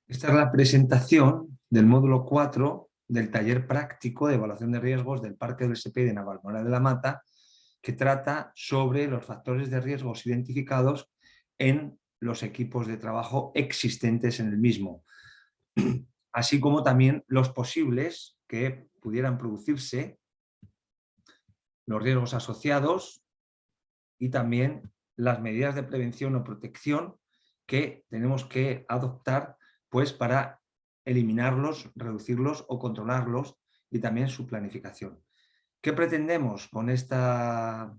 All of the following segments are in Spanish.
Esta es la presentación del módulo 4 del taller práctico de evaluación de riesgos del Parque del SPI de Navalmoral de la Mata, que trata sobre los factores de riesgos identificados en los equipos de trabajo existentes en el mismo, así como también los posibles que pudieran producirse, los riesgos asociados y también las medidas de prevención o protección que tenemos que adoptar pues, para eliminarlos, reducirlos o controlarlos, y también su planificación. ¿Qué pretendemos con esta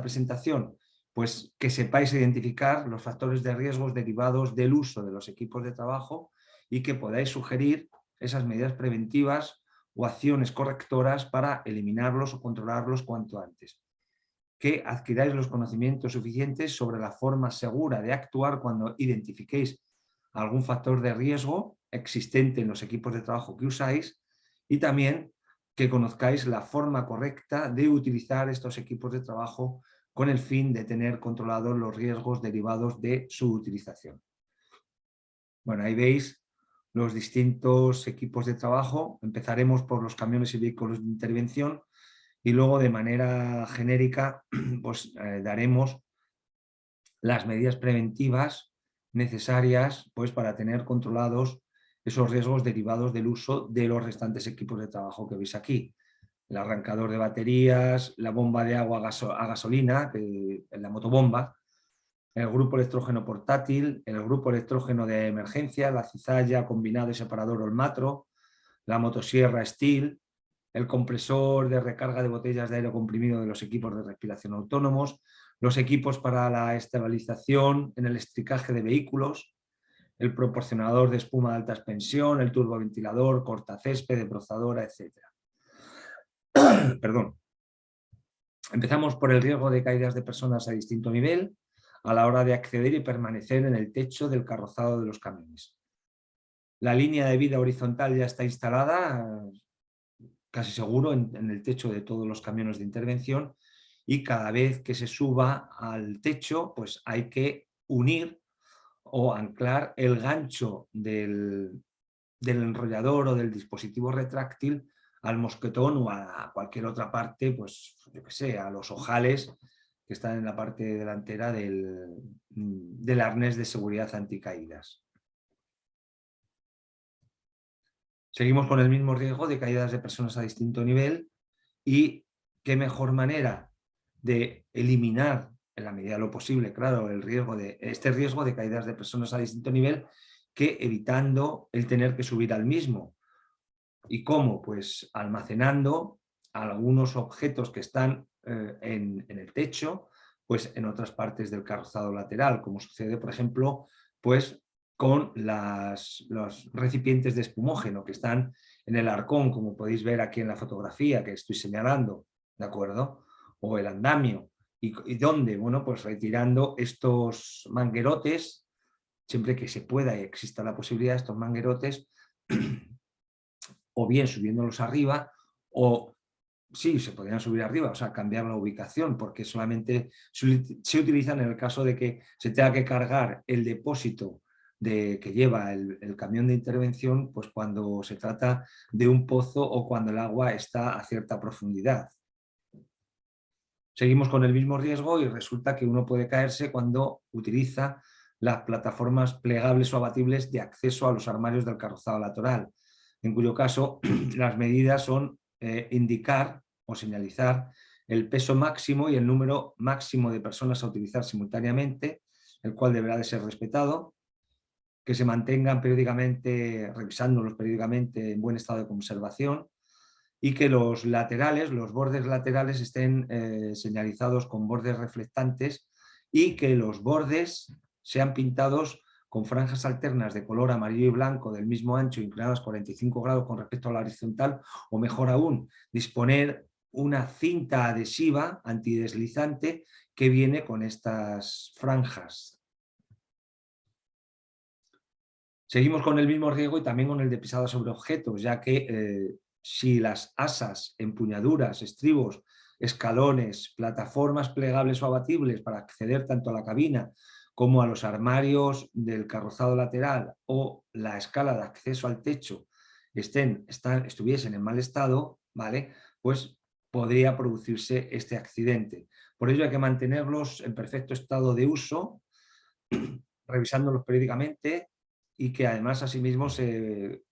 presentación? Pues que sepáis identificar los factores de riesgos derivados del uso de los equipos de trabajo y que podáis sugerir esas medidas preventivas o acciones correctoras para eliminarlos o controlarlos cuanto antes. Que adquiráis los conocimientos suficientes sobre la forma segura de actuar cuando identifiquéis algún factor de riesgo existente en los equipos de trabajo que usáis, y también que conozcáis la forma correcta de utilizar estos equipos de trabajo con el fin de tener controlados los riesgos derivados de su utilización. Bueno, ahí veis los distintos equipos de trabajo. Empezaremos por los camiones y vehículos de intervención y luego de manera genérica pues, daremos las medidas preventivas necesarias pues, para tener controlados esos riesgos derivados del uso de los restantes equipos de trabajo que veis aquí. El arrancador de baterías, la bomba de agua a gasolina, la motobomba, el grupo electrógeno portátil, el grupo electrógeno de emergencia, la cizalla, combinado y separador o el matro, la motosierra Steel, el compresor de recarga de botellas de aire comprimido de los equipos de respiración autónomos, los equipos para la estabilización en el estricaje de vehículos, el proporcionador de espuma de alta expansión, el turboventilador, cortacésped, brozadora, etc. Perdón. Empezamos por el riesgo de caídas de personas a distinto nivel a la hora de acceder y permanecer en el techo del carrozado de los camiones. La línea de vida horizontal ya está instalada, casi seguro, en el techo de todos los camiones de intervención, y cada vez que se suba al techo, pues hay que unir o anclar el gancho del enrollador o del dispositivo retráctil al mosquetón o a cualquier otra parte, pues yo que sé, a los ojales que están en la parte delantera del arnés de seguridad anticaídas. Seguimos con el mismo riesgo de caídas de personas a distinto nivel, y qué mejor manera de eliminar, en la medida de lo posible, claro, este riesgo de caídas de personas a distinto nivel, que evitando el tener que subir al mismo. ¿Y cómo? Pues almacenando algunos objetos que están en el techo, pues en otras partes del calzado lateral, como sucede, por ejemplo, pues con los recipientes de espumógeno que están en el arcón, como podéis ver aquí en la fotografía que estoy señalando, ¿de acuerdo? O el andamio. ¿Y dónde? Bueno, pues retirando estos manguerotes, siempre que se pueda y exista la posibilidad, estos manguerotes, o bien subiéndolos arriba, o sí, se podrían subir arriba, o sea, cambiar la ubicación, porque solamente se utilizan en el caso de que se tenga que cargar el depósito que lleva el camión de intervención, pues cuando se trata de un pozo o cuando el agua está a cierta profundidad. Seguimos con el mismo riesgo y resulta que uno puede caerse cuando utiliza las plataformas plegables o abatibles de acceso a los armarios del carrozado lateral, en cuyo caso las medidas son indicar o señalizar el peso máximo y el número máximo de personas a utilizar simultáneamente, el cual deberá de ser respetado, que se mantengan periódicamente, revisándolos periódicamente en buen estado de conservación, y que los laterales, los bordes laterales estén señalizados con bordes reflectantes, y que los bordes sean pintados con franjas alternas de color amarillo y blanco del mismo ancho, inclinadas 45 grados con respecto a la horizontal, o mejor aún, disponer una cinta adhesiva antideslizante que viene con estas franjas. Seguimos con el mismo riesgo y también con el de pisada sobre objetos, ya que si las asas, empuñaduras, estribos, escalones, plataformas plegables o abatibles para acceder tanto a la cabina como a los armarios del carrozado lateral o la escala de acceso al techo estuviesen en mal estado, ¿vale? Pues podría producirse este accidente. Por ello hay que mantenerlos en perfecto estado de uso, revisándolos periódicamente y que además asimismo se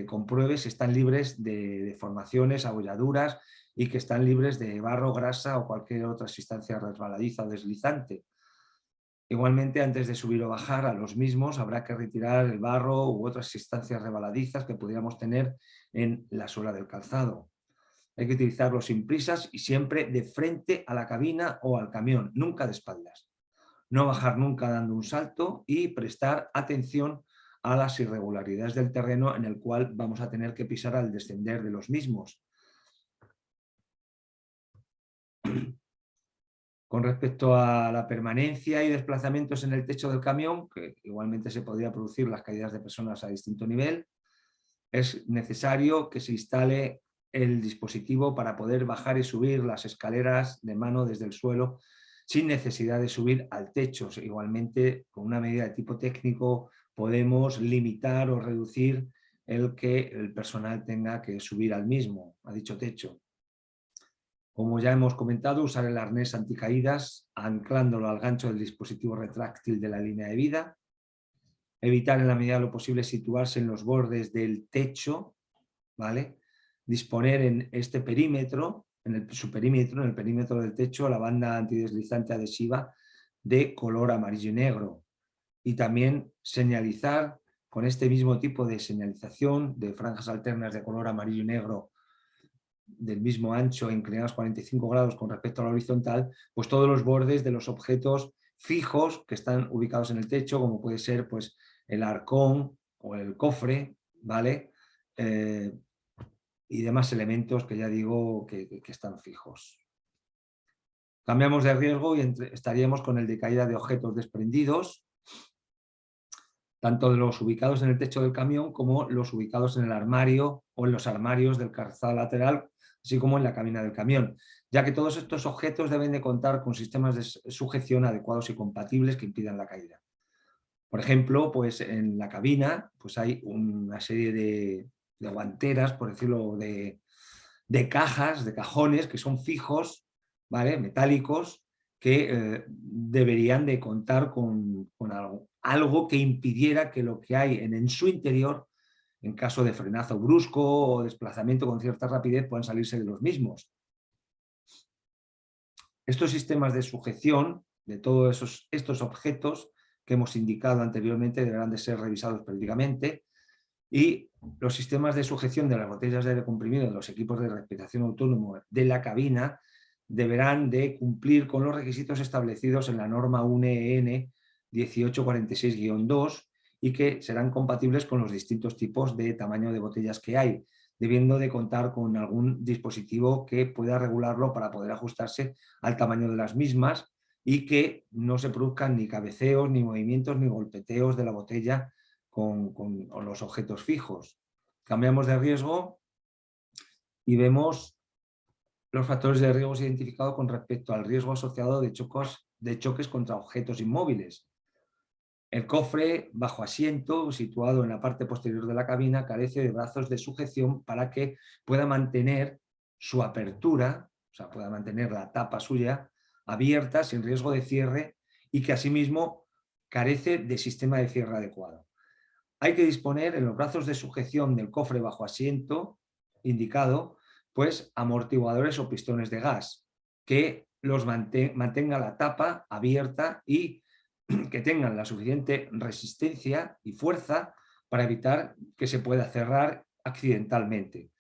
compruebe si están libres de deformaciones, abolladuras y que están libres de barro, grasa o cualquier otra sustancia resbaladiza o deslizante. Igualmente, antes de subir o bajar a los mismos, habrá que retirar el barro u otras sustancias resbaladizas que pudiéramos tener en la suela del calzado. Hay que utilizarlo sin prisas y siempre de frente a la cabina o al camión, nunca de espaldas. No bajar nunca dando un salto y prestar atención a las irregularidades del terreno en el cual vamos a tener que pisar al descender de los mismos. Con respecto a la permanencia y desplazamientos en el techo del camión, que igualmente se podría producir las caídas de personas a distinto nivel, es necesario que se instale el dispositivo para poder bajar y subir las escaleras de mano desde el suelo sin necesidad de subir al techo. Igualmente, con una medida de tipo técnico, podemos limitar o reducir el que el personal tenga que subir al mismo, a dicho techo. Como ya hemos comentado, usar el arnés anticaídas anclándolo al gancho del dispositivo retráctil de la línea de vida. Evitar en la medida de lo posible situarse en los bordes del techo, ¿vale? Disponer en este perímetro, en el perímetro del techo, la banda antideslizante adhesiva de color amarillo y negro. Y también señalizar con este mismo tipo de señalización de franjas alternas de color amarillo y negro del mismo ancho, inclinados 45 grados con respecto a la horizontal, pues todos los bordes de los objetos fijos que están ubicados en el techo, como puede ser pues, el arcón o el cofre, ¿vale? Y demás elementos que ya digo que están fijos. Cambiamos de riesgo y estaríamos con el de caída de objetos desprendidos, tanto de los ubicados en el techo del camión como los ubicados en el armario o en los armarios del calzado lateral, así como en la cabina del camión, ya que todos estos objetos deben de contar con sistemas de sujeción adecuados y compatibles que impidan la caída. Por ejemplo, pues en la cabina pues hay una serie de guanteras, por decirlo, de cajas, de cajones que son fijos, ¿vale? Metálicos, que deberían de contar con algo que impidiera que lo que hay en su interior, en caso de frenazo brusco o desplazamiento con cierta rapidez, puedan salirse de los mismos. Estos sistemas de sujeción de todos estos objetos que hemos indicado anteriormente deberán de ser revisados periódicamente, y los sistemas de sujeción de las botellas de aire comprimido de los equipos de respiración autónomo de la cabina deberán de cumplir con los requisitos establecidos en la norma UNE-EN 1846-2 y que serán compatibles con los distintos tipos de tamaño de botellas que hay, debiendo de contar con algún dispositivo que pueda regularlo para poder ajustarse al tamaño de las mismas y que no se produzcan ni cabeceos, ni movimientos, ni golpeteos de la botella con los objetos fijos. Cambiamos de riesgo y vemos los factores de riesgo identificados con respecto al riesgo asociado de choques contra objetos inmóviles. El cofre bajo asiento, situado en la parte posterior de la cabina, carece de brazos de sujeción para que pueda mantener su apertura, o sea, pueda mantener la tapa suya abierta sin riesgo de cierre, y que asimismo carece de sistema de cierre adecuado. Hay que disponer en los brazos de sujeción del cofre bajo asiento indicado, pues amortiguadores o pistones de gas que los mantenga la tapa abierta y que tengan la suficiente resistencia y fuerza para evitar que se pueda cerrar accidentalmente.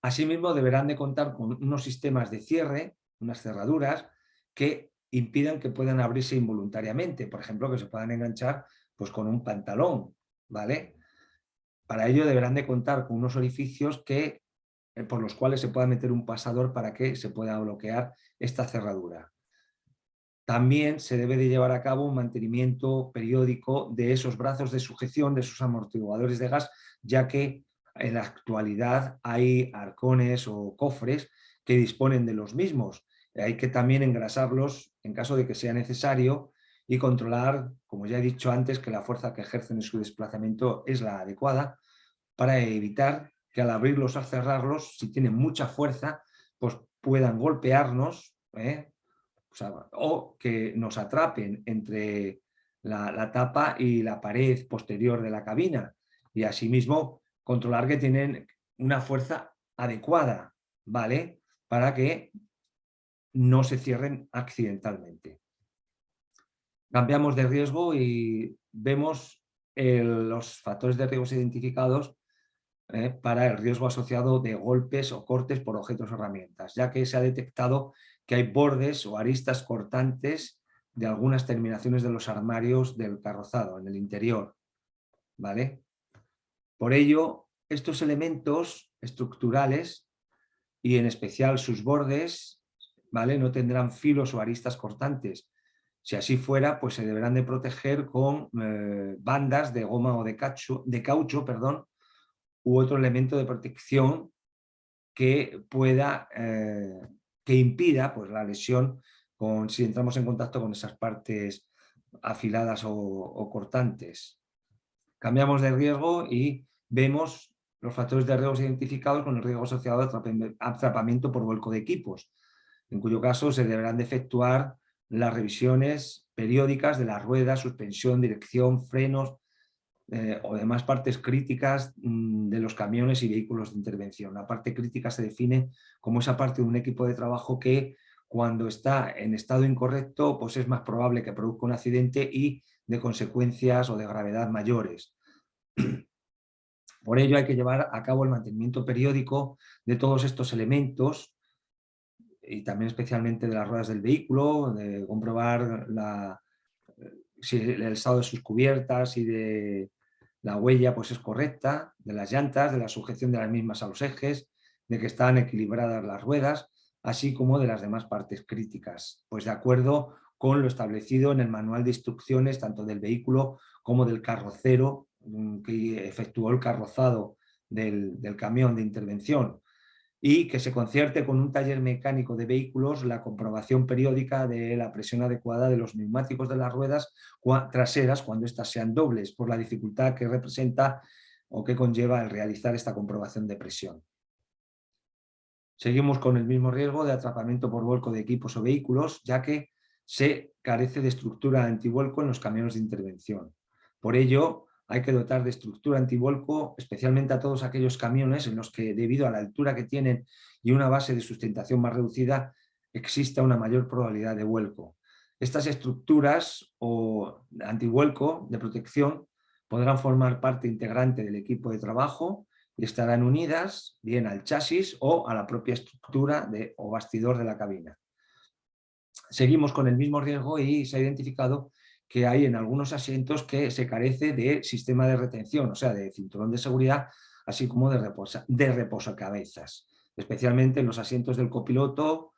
Asimismo, deberán de contar con unos sistemas de cierre, unas cerraduras, que impidan que puedan abrirse involuntariamente, por ejemplo, que se puedan enganchar pues, con un pantalón, ¿vale? Para ello deberán de contar con unos orificios por los cuales se pueda meter un pasador para que se pueda bloquear esta cerradura. También se debe de llevar a cabo un mantenimiento periódico de esos brazos de sujeción, de esos amortiguadores de gas, ya que en la actualidad hay arcones o cofres que disponen de los mismos. hay que también engrasarlos en caso de que sea necesario y controlar, como ya he dicho antes, que la fuerza que ejercen en su desplazamiento es la adecuada para evitar que al abrirlos o al cerrarlos, si tienen mucha fuerza, pues puedan golpearnos, o que nos atrapen entre la tapa y la pared posterior de la cabina, y asimismo controlar que tienen una fuerza adecuada, ¿vale? Para que no se cierren accidentalmente. Cambiamos de riesgo y vemos los factores de riesgo identificados para el riesgo asociado de golpes o cortes por objetos o herramientas, ya que se ha detectado que hay bordes o aristas cortantes de algunas terminaciones de los armarios del carrozado en el interior, ¿vale? Por ello, estos elementos estructurales y en especial sus bordes, ¿vale?, no tendrán filos o aristas cortantes. Si así fuera, pues se deberán de proteger con bandas de goma o de caucho, perdón, u otro elemento de protección que pueda, que impida pues, la lesión si entramos en contacto con esas partes afiladas o cortantes. Cambiamos de riesgo y vemos los factores de riesgo identificados con el riesgo asociado a atrapamiento por vuelco de equipos, en cuyo caso se deberán de efectuar las revisiones periódicas de las ruedas, suspensión, dirección, frenos, o demás partes críticas de los camiones y vehículos de intervención. La parte crítica se define como esa parte de un equipo de trabajo que cuando está en estado incorrecto pues es más probable que produzca un accidente y de consecuencias o de gravedad mayores. Por ello hay que llevar a cabo el mantenimiento periódico de todos estos elementos y también especialmente de las ruedas del vehículo, de comprobar si el estado de sus cubiertas y de la huella pues es correcta, de las llantas, de la sujeción de las mismas a los ejes, de que están equilibradas las ruedas, así como de las demás partes críticas, pues de acuerdo con lo establecido en el manual de instrucciones tanto del vehículo como del carrocero que efectuó el carrozado del camión de intervención, y que se concierte con un taller mecánico de vehículos la comprobación periódica de la presión adecuada de los neumáticos de las ruedas traseras cuando éstas sean dobles, por la dificultad que representa o que conlleva el realizar esta comprobación de presión. Seguimos con el mismo riesgo de atrapamiento por vuelco de equipos o vehículos, ya que se carece de estructura antivuelco en los camiones de intervención. Por ello, hay que dotar de estructura antivuelco especialmente a todos aquellos camiones en los que, debido a la altura que tienen y una base de sustentación más reducida, exista una mayor probabilidad de vuelco. Estas estructuras o antivuelco de protección podrán formar parte integrante del equipo de trabajo y estarán unidas bien al chasis o a la propia estructura o bastidor de la cabina. Seguimos con el mismo riesgo y se ha identificado que hay en algunos asientos que se carece de sistema de retención, o sea, de cinturón de seguridad, así como de reposacabezas, especialmente en los asientos del copiloto,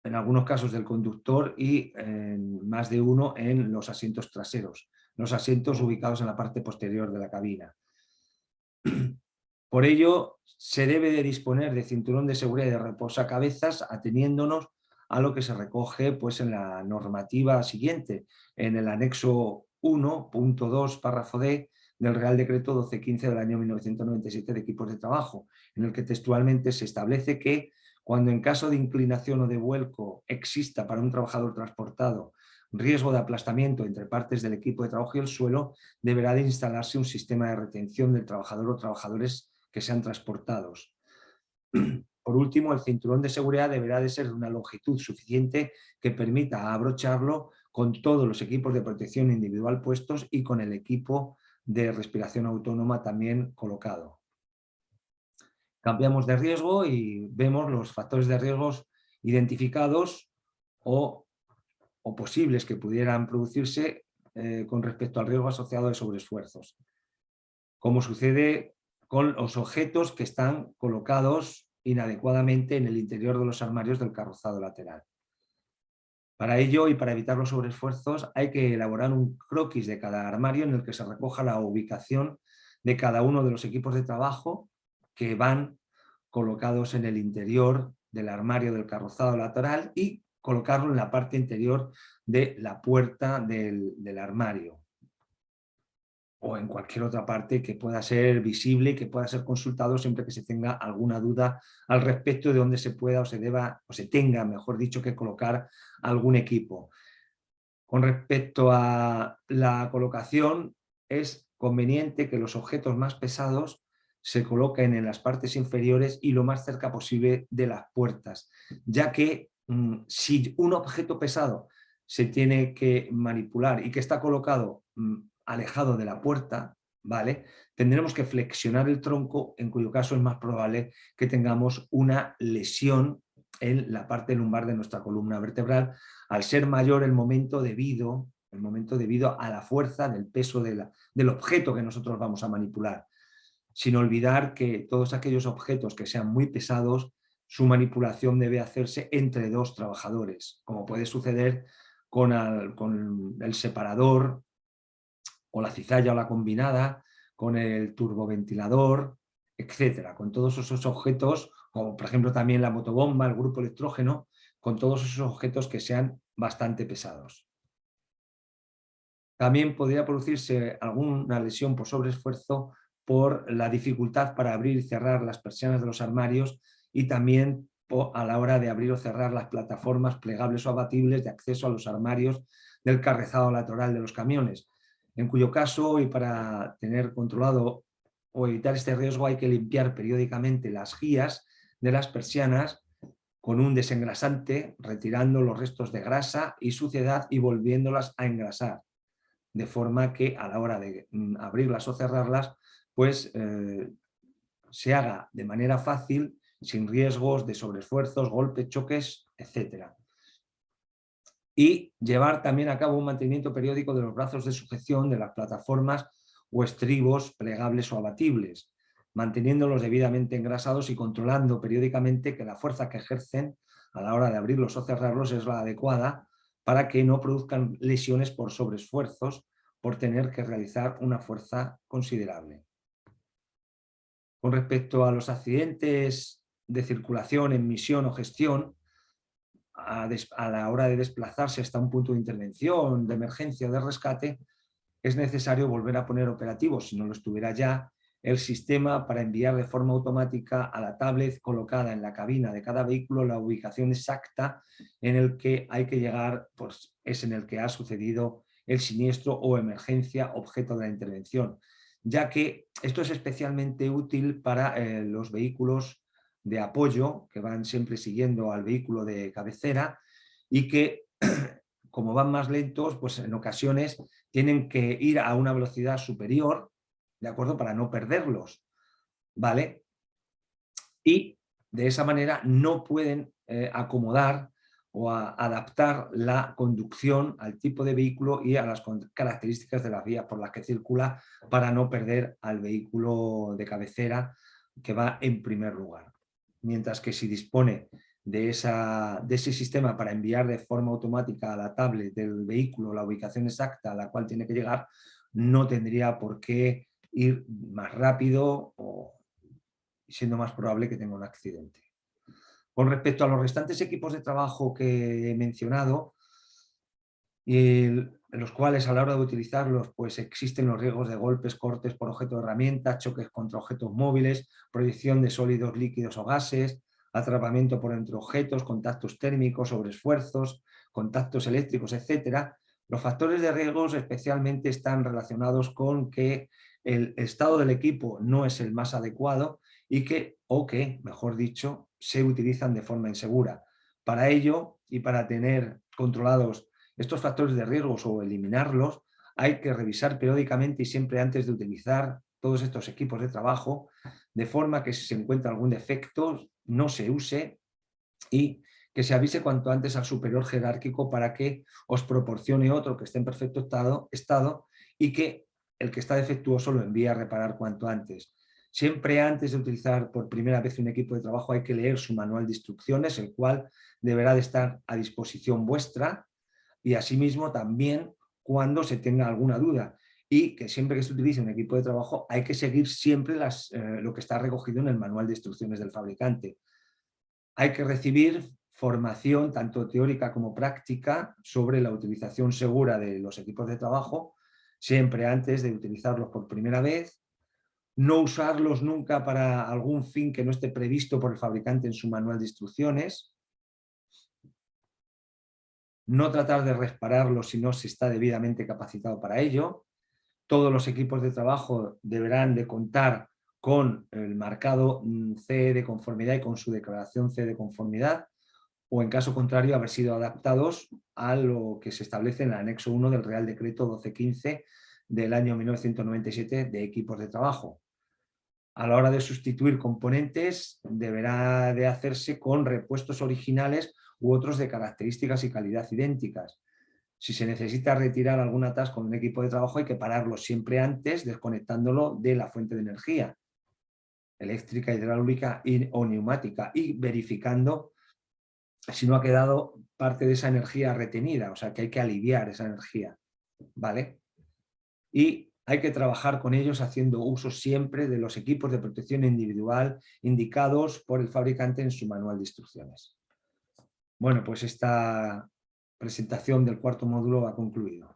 en algunos casos del conductor y en más de uno en los asientos traseros, los asientos ubicados en la parte posterior de la cabina. Por ello, se debe de disponer de cinturón de seguridad y de reposacabezas ateniéndonos a lo que se recoge pues, en la normativa siguiente, en el anexo 1.2, párrafo D, del Real Decreto 1215 del año 1997 de equipos de trabajo, en el que textualmente se establece que cuando en caso de inclinación o de vuelco exista para un trabajador transportado riesgo de aplastamiento entre partes del equipo de trabajo y el suelo, deberá de instalarse un sistema de retención del trabajador o trabajadores que sean transportados. Por último, el cinturón de seguridad deberá de ser de una longitud suficiente que permita abrocharlo con todos los equipos de protección individual puestos y con el equipo de respiración autónoma también colocado. Cambiamos de riesgo y vemos los factores de riesgos identificados o posibles que pudieran producirse con respecto al riesgo asociado de sobreesfuerzos, como sucede con los objetos que están colocados inadecuadamente en el interior de los armarios del carrozado lateral. Para ello y para evitar los sobreesfuerzos hay que elaborar un croquis de cada armario en el que se recoja la ubicación de cada uno de los equipos de trabajo que van colocados en el interior del armario del carrozado lateral y colocarlo en la parte interior de la puerta del armario, o en cualquier otra parte que pueda ser visible y que pueda ser consultado siempre que se tenga alguna duda al respecto de dónde se pueda o se deba, o se tenga, mejor dicho, que colocar algún equipo. Con respecto a la colocación, es conveniente que los objetos más pesados se coloquen en las partes inferiores y lo más cerca posible de las puertas, ya que si un objeto pesado se tiene que manipular y que está colocado alejado de la puerta, ¿vale? Tendremos que flexionar el tronco, en cuyo caso es más probable que tengamos una lesión en la parte lumbar de nuestra columna vertebral, al ser mayor el momento debido a la fuerza del peso del objeto que nosotros vamos a manipular. Sin olvidar que todos aquellos objetos que sean muy pesados, su manipulación debe hacerse entre dos trabajadores, como puede suceder con el separador, o la cizalla o la combinada, con el turboventilador, etcétera, con todos esos objetos, como por ejemplo también la motobomba, el grupo electrógeno, con todos esos objetos que sean bastante pesados. También podría producirse alguna lesión por sobreesfuerzo por la dificultad para abrir y cerrar las persianas de los armarios y también a la hora de abrir o cerrar las plataformas plegables o abatibles de acceso a los armarios del carrizado lateral de los camiones, en cuyo caso, y para tener controlado o evitar este riesgo, hay que limpiar periódicamente las guías de las persianas con un desengrasante, retirando los restos de grasa y suciedad y volviéndolas a engrasar, de forma que a la hora de abrirlas o cerrarlas, pues se haga de manera fácil, sin riesgos de sobreesfuerzos, golpes, choques, etc. Y llevar también a cabo un mantenimiento periódico de los brazos de sujeción de las plataformas o estribos plegables o abatibles, manteniéndolos debidamente engrasados y controlando periódicamente que la fuerza que ejercen a la hora de abrirlos o cerrarlos es la adecuada para que no produzcan lesiones por sobreesfuerzos por tener que realizar una fuerza considerable. Con respecto a los accidentes de circulación, en misión o gestión, a la hora de desplazarse hasta un punto de intervención, de emergencia o de rescate, es necesario volver a poner operativo, si no lo estuviera ya, el sistema para enviar de forma automática a la tablet colocada en la cabina de cada vehículo la ubicación exacta en el que hay que llegar, pues es en el que ha sucedido el siniestro o emergencia objeto de la intervención, ya que esto es especialmente útil para los vehículos de apoyo que van siempre siguiendo al vehículo de cabecera y que, como van más lentos, pues en ocasiones tienen que ir a una velocidad superior, ¿de acuerdo? Para no perderlos, ¿vale? Y de esa manera no pueden acomodar o adaptar la conducción al tipo de vehículo y a las características de las vías por las que circula para no perder al vehículo de cabecera que va en primer lugar. Mientras que si dispone de ese sistema para enviar de forma automática a la tablet del vehículo la ubicación exacta a la cual tiene que llegar, no tendría por qué ir más rápido o siendo más probable que tenga un accidente. Con respecto a los restantes equipos de trabajo que he mencionado, en los cuales a la hora de utilizarlos pues existen los riesgos de golpes, cortes por objeto de herramienta, choques contra objetos móviles, proyección de sólidos, líquidos o gases, atrapamiento por entre objetos, contactos térmicos, sobreesfuerzos, contactos eléctricos, etc. Los factores de riesgos especialmente están relacionados con que el estado del equipo no es el más adecuado y que, mejor dicho, se utilizan de forma insegura. Para ello y para tener controlados estos factores de riesgos o eliminarlos, hay que revisar periódicamente y siempre antes de utilizar todos estos equipos de trabajo, de forma que si se encuentra algún defecto no se use y que se avise cuanto antes al superior jerárquico para que os proporcione otro que esté en perfecto estado y que el que está defectuoso lo envíe a reparar cuanto antes. Siempre antes de utilizar por primera vez un equipo de trabajo hay que leer su manual de instrucciones, el cual deberá de estar a disposición vuestra, y asimismo también cuando se tenga alguna duda, y que siempre que se utilice un equipo de trabajo hay que seguir siempre lo que está recogido en el manual de instrucciones del fabricante. hay que recibir formación tanto teórica como práctica sobre la utilización segura de los equipos de trabajo, siempre antes de utilizarlos por primera vez, no usarlos nunca para algún fin que no esté previsto por el fabricante en su manual de instrucciones, no tratar de repararlos si no se está debidamente capacitado para ello. Todos los equipos de trabajo deberán de contar con el marcado CE de conformidad y con su declaración CE de conformidad, o en caso contrario haber sido adaptados a lo que se establece en el anexo 1 del Real Decreto 1215 del año 1997 de equipos de trabajo. A la hora de sustituir componentes deberá de hacerse con repuestos originales u otros de características y calidad idénticas. Si se necesita retirar algún atasco de un equipo de trabajo hay que pararlo siempre antes, desconectándolo de la fuente de energía eléctrica, hidráulica o neumática y verificando si no ha quedado parte de esa energía retenida, o sea que hay que aliviar esa energía, ¿vale? Y hay que trabajar con ellos haciendo uso siempre de los equipos de protección individual indicados por el fabricante en su manual de instrucciones. Bueno, pues esta presentación del cuarto módulo ha concluido.